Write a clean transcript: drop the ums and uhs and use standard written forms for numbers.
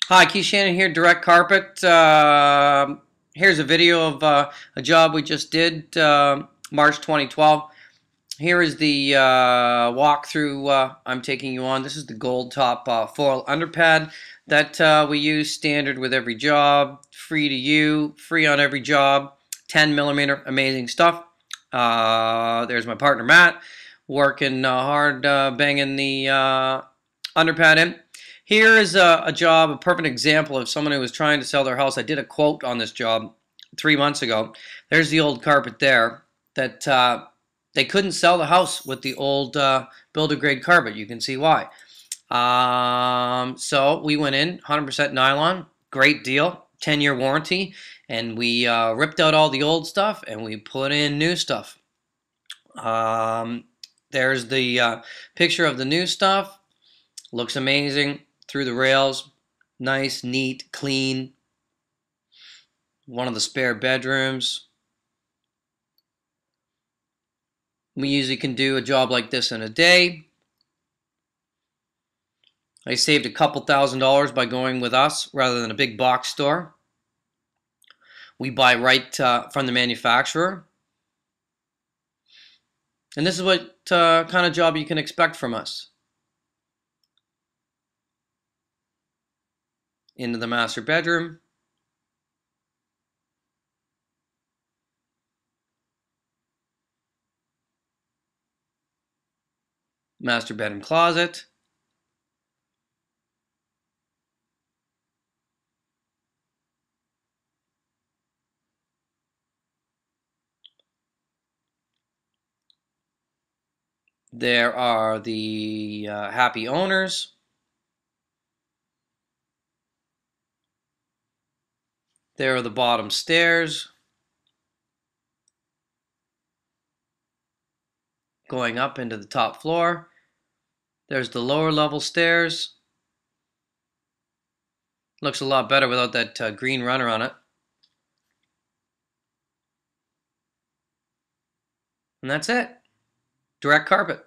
Hi, Keith Shannon here, Direct Carpet. Here's a video of a job we just did, March 2012. Here is the walkthrough I'm taking you on. This is the gold top foil underpad that we use standard with every job, free to you, free on every job, 10 millimeter, amazing stuff. There's my partner Matt, working hard, banging the underpad in. Here is a job, a perfect example of someone who was trying to sell their house. I did a quote on this job 3 months ago. There's the old carpet there that they couldn't sell the house with the old builder grade carpet. You can see why. So we went in, 100% nylon, great deal, 10-year warranty, and we ripped out all the old stuff and we put in new stuff. There's the picture of the new stuff. Looks amazing through the rails. Nice, neat, clean. One of the spare bedrooms. We usually can do a job like this in a day. I saved a couple $1,000s by going with us rather than a big box store. We buy right from the manufacturer. And this is what kind of job you can expect from us. Into the master bedroom. Master bedroom closet. There are the happy owners. There are the bottom stairs going up into the top floor. There's the lower level stairs. Looks a lot better without that green runner on it. And that's it. Direct carpet.